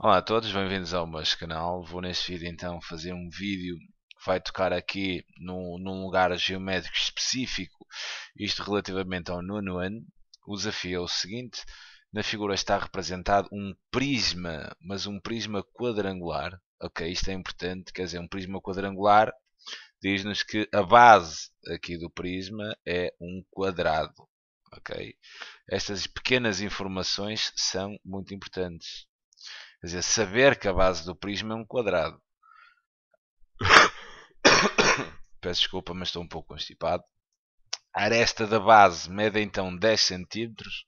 Olá a todos, bem-vindos ao meu canal. Vou neste vídeo então fazer um vídeo que vai tocar aqui num lugar geométrico específico, isto relativamente ao nono ano. O desafio é o seguinte: na figura está representado um prisma, mas um prisma quadrangular. Ok, isto é importante, quer dizer, um prisma quadrangular diz-nos que a base aqui do prisma é um quadrado. Ok, estas pequenas informações são muito importantes. Quer dizer, saber que a base do prisma é um quadrado. Peço desculpa, mas estou um pouco constipado. A aresta da base mede então 10 centímetros.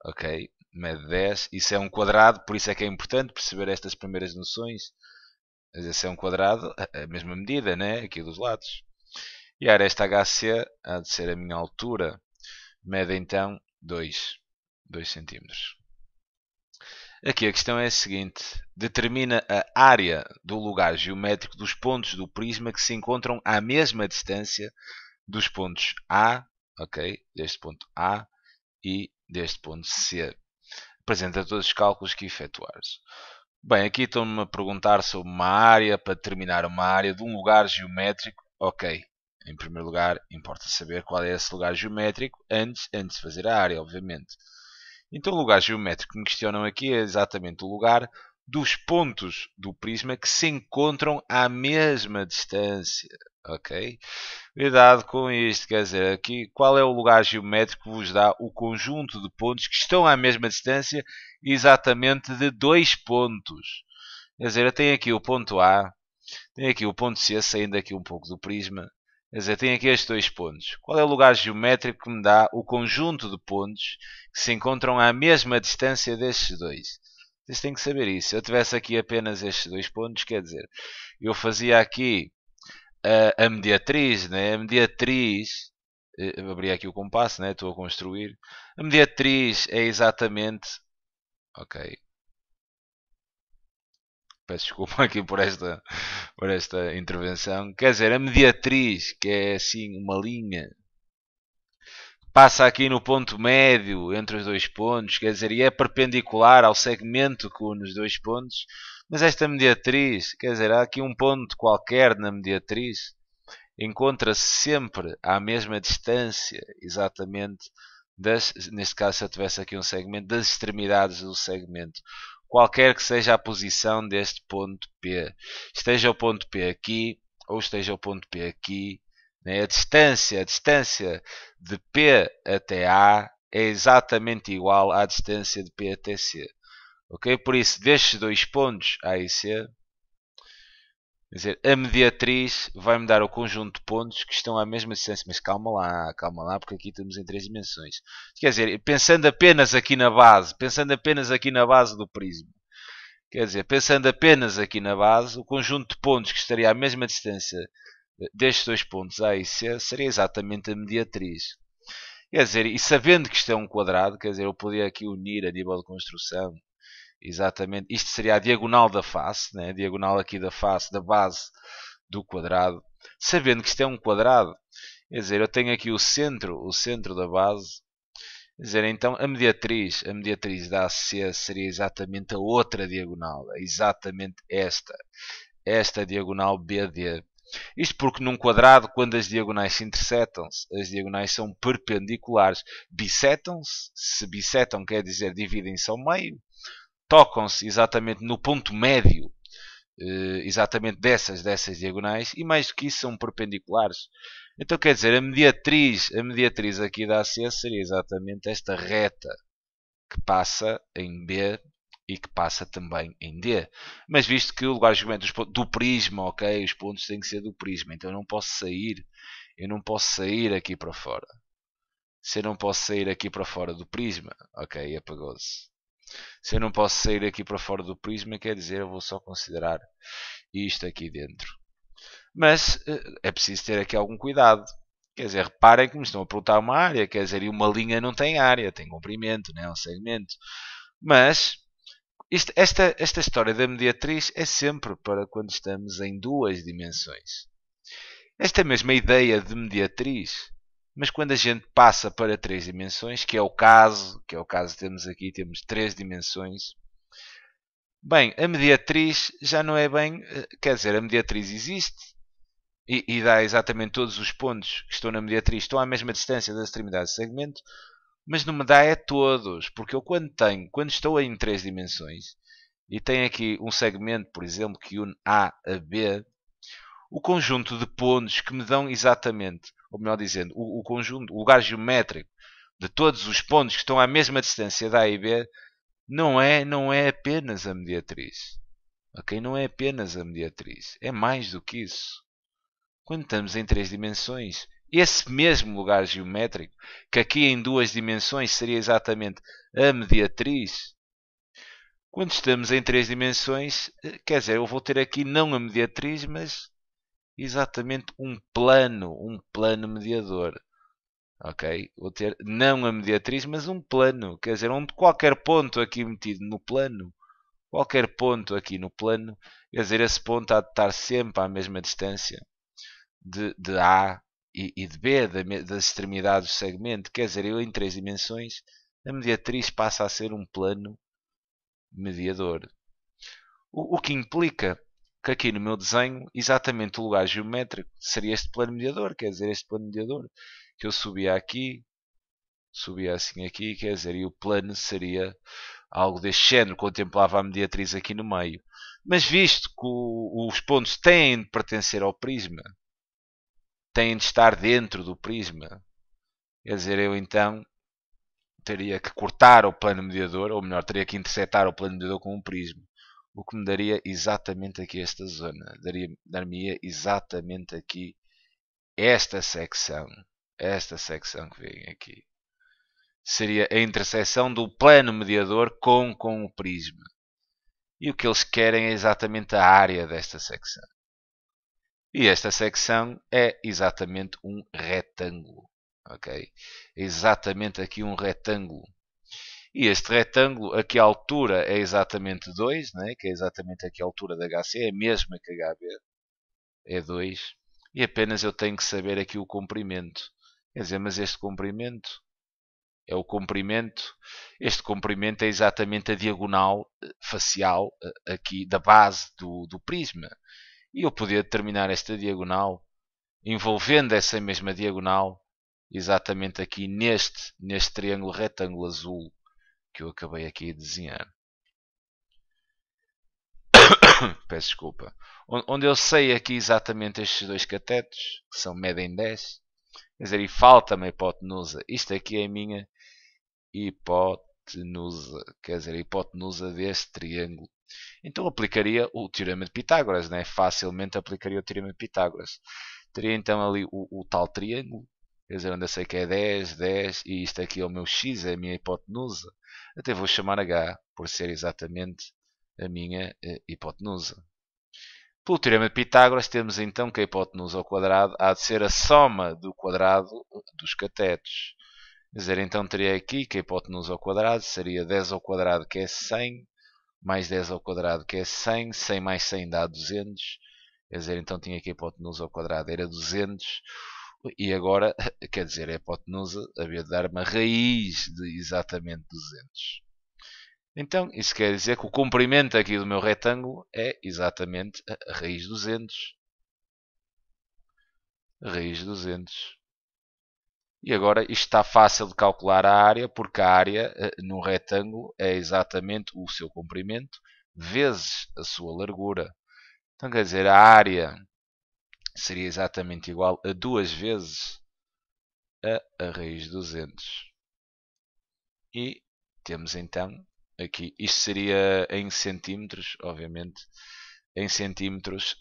Ok, mede 10. Isso é um quadrado, por isso é que é importante perceber estas primeiras noções. Quer dizer, se é um quadrado, a mesma medida, né? Aqui dos lados. E a aresta HC há de ser a minha altura. Mede então 2 centímetros. Aqui a questão é a seguinte: determina a área do lugar geométrico dos pontos do prisma que se encontram à mesma distância dos pontos A, ok, deste ponto A e deste ponto C. Apresenta todos os cálculos que efetuares. Bem, aqui estão-me a perguntar sobre uma área, para determinar uma área de um lugar geométrico. Ok, em primeiro lugar, importa saber qual é esse lugar geométrico antes de fazer a área, obviamente. Então o lugar geométrico que me questionam aqui é exatamente o lugar dos pontos do prisma que se encontram à mesma distância. Ok? Cuidado com isto, quer dizer, aqui qual é o lugar geométrico que vos dá o conjunto de pontos que estão à mesma distância exatamente de dois pontos. Quer dizer, eu tenho aqui o ponto A, tenho aqui o ponto C, saindo aqui um pouco do prisma. Quer dizer, tenho aqui estes dois pontos. Qual é o lugar geométrico que me dá o conjunto de pontos que se encontram à mesma distância destes dois? Vocês têm que saber isso. Se eu tivesse aqui apenas estes dois pontos, quer dizer, eu fazia aqui a mediatriz, né? A mediatriz, eu abri aqui o compasso, né? Estou a construir. A mediatriz é exatamente, ok, peço desculpa aqui por esta intervenção. Quer dizer, a mediatriz, que é assim uma linha, passa aqui no ponto médio entre os dois pontos, quer dizer, e é perpendicular ao segmento que une os dois pontos. Mas esta mediatriz, quer dizer, há aqui um ponto qualquer na mediatriz, encontra-se sempre à mesma distância, exatamente, neste caso se eu tivesse aqui um segmento, das extremidades do segmento. Qualquer que seja a posição deste ponto P. Esteja o ponto P aqui, ou esteja o ponto P aqui, né? A distância de P até A é exatamente igual à distância de P até C. Ok? Por isso, destes dois pontos, A e C, quer dizer, a mediatriz vai-me dar o conjunto de pontos que estão à mesma distância. Mas calma lá, porque aqui estamos em três dimensões. Quer dizer, pensando apenas aqui na base, do prisma. Quer dizer, pensando apenas aqui na base, o conjunto de pontos que estaria à mesma distância destes dois pontos A e C seria exatamente a mediatriz. Quer dizer, e sabendo que isto é um quadrado, quer dizer, eu poderia aqui unir a nível de construção. Exatamente, isto seria a diagonal da face, né? A diagonal aqui da face, da base do quadrado. Sabendo que isto é um quadrado, quer dizer, eu tenho aqui o centro da base. Quer dizer, então a mediatriz da AC seria exatamente a outra diagonal, exatamente esta diagonal BD. Isto porque num quadrado, quando as diagonais se intersetam-se, as diagonais são perpendiculares. Bisetam-se, se bisetam quer dizer dividem-se ao meio, tocam-se exatamente no ponto médio, exatamente dessas diagonais, e mais do que isso são perpendiculares. Então quer dizer, a mediatriz aqui da AC seria exatamente esta reta que passa em B e que passa também em D. Mas visto que o lugar geométrico do prisma, ok, os pontos têm que ser do prisma, então eu não posso sair aqui para fora. Se eu não posso sair aqui para fora do prisma, ok, apagou-se. Se eu não posso sair aqui para fora do prisma, quer dizer, eu vou só considerar isto aqui dentro. Mas é preciso ter aqui algum cuidado. Quer dizer, reparem que me estão a perguntar uma área. Quer dizer, e uma linha não tem área, tem comprimento, não é um segmento. Mas esta história da mediatriz é sempre para quando estamos em duas dimensões. Esta mesma ideia de mediatriz, mas quando a gente passa para três dimensões, que é o caso, temos aqui, temos três dimensões, Bem, a mediatriz já não é bem... Quer dizer, a mediatriz existe e dá exatamente todos os pontos que estão na mediatriz, estão à mesma distância das extremidades de segmento, mas não me dá é todos, porque eu quando estou em três dimensões e tenho aqui um segmento, por exemplo, que une A a B, o conjunto de pontos que me dão exatamente, ou melhor dizendo, o conjunto, o lugar geométrico de todos os pontos que estão à mesma distância de A e B, não é apenas a mediatriz. Ok? Não é apenas a mediatriz. É mais do que isso. Quando estamos em três dimensões, esse mesmo lugar geométrico, que aqui em duas dimensões seria exatamente a mediatriz, quando estamos em três dimensões, quer dizer, eu vou ter aqui não a mediatriz, mas exatamente um plano mediador. Ok? Vou ter não a mediatriz, mas um plano. Quer dizer, onde qualquer ponto aqui metido no plano, qualquer ponto aqui no plano, quer dizer, esse ponto há de estar sempre à mesma distância de A e de B, das extremidades do segmento. Quer dizer, eu em três dimensões, a mediatriz passa a ser um plano mediador. O que implica que aqui no meu desenho, exatamente o lugar geométrico seria este plano mediador, quer dizer, este plano mediador, que eu subia aqui, subia assim aqui, quer dizer, e o plano seria algo deste género, contemplava a mediatriz aqui no meio. Mas visto que os pontos têm de pertencer ao prisma, têm de estar dentro do prisma, quer dizer, eu então teria que cortar o plano mediador, ou melhor, teria que intersetar o plano mediador com um prisma. O que me daria exatamente aqui esta zona. Dar-me exatamente aqui esta secção. Esta secção que vem aqui. Seria a interseção do plano mediador com o prisma. E o que eles querem é exatamente a área desta secção. E esta secção é exatamente um retângulo. Ok? Exatamente aqui um retângulo. E este retângulo, aqui a altura é exatamente 2, né? Que é exatamente aqui a altura da HC, é a mesma que HB, é 2. E apenas eu tenho que saber aqui o comprimento. Quer dizer, mas este comprimento é o comprimento. Este comprimento é exatamente a diagonal facial aqui da base do prisma. E eu podia determinar esta diagonal envolvendo essa mesma diagonal exatamente aqui neste triângulo retângulo azul que eu acabei aqui de desenhar. Peço desculpa. Onde eu sei aqui exatamente estes dois catetos, que são medem 10. Quer dizer, e falta-me a hipotenusa. Isto aqui é a minha hipotenusa. Quer dizer, a hipotenusa deste triângulo. Então aplicaria o teorema de Pitágoras, né? Facilmente aplicaria o teorema de Pitágoras. Teria então ali o tal triângulo, quer dizer, onde eu sei que é 10, 10, e isto aqui é o meu x, é a minha hipotenusa. Até vou chamar h, por ser exatamente a minha hipotenusa. Pelo teorema de Pitágoras, temos então que a hipotenusa ao quadrado há de ser a soma do quadrado dos catetos. Quer dizer, então teria aqui que a hipotenusa ao quadrado seria 10 ao quadrado, que é 100, mais 10 ao quadrado, que é 100, 100 mais 100 dá 200. Quer dizer, então tinha que a hipotenusa ao quadrado era 200. E agora, quer dizer, a hipotenusa havia de dar uma raiz de exatamente 200. Então, isso quer dizer que o comprimento aqui do meu retângulo é exatamente a raiz de 200. A raiz de 200. E agora isto está fácil de calcular a área, porque a área no retângulo é exatamente o seu comprimento vezes a sua largura. Então quer dizer, a área seria exatamente igual a 2 vezes a raiz de 200. E temos então aqui, isto seria em centímetros, obviamente, em centímetros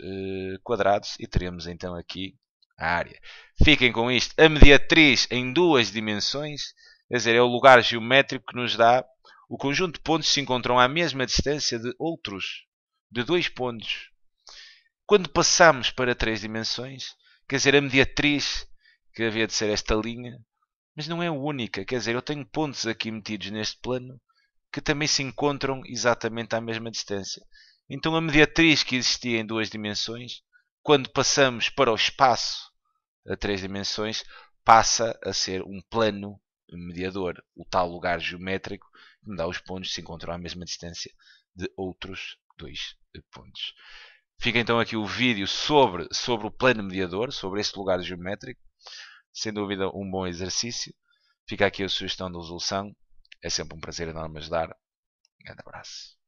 quadrados, e teremos então aqui a área. Fiquem com isto. A mediatriz em duas dimensões, quer dizer, é o lugar geométrico que nos dá o conjunto de pontos que se encontram à mesma distância de outros, de dois pontos. Quando passamos para três dimensões, quer dizer, a mediatriz, que havia de ser esta linha, mas não é única. Quer dizer, eu tenho pontos aqui metidos neste plano que também se encontram exatamente à mesma distância. Então a mediatriz que existia em duas dimensões, quando passamos para o espaço a três dimensões, passa a ser um plano mediador, o tal lugar geométrico que me dá os pontos se encontram à mesma distância de outros 2 pontos. Fica então aqui o vídeo sobre o plano mediador, sobre este lugar geométrico. Sem dúvida um bom exercício. Fica aqui a sugestão de resolução. É sempre um prazer enorme ajudar. Um grande abraço.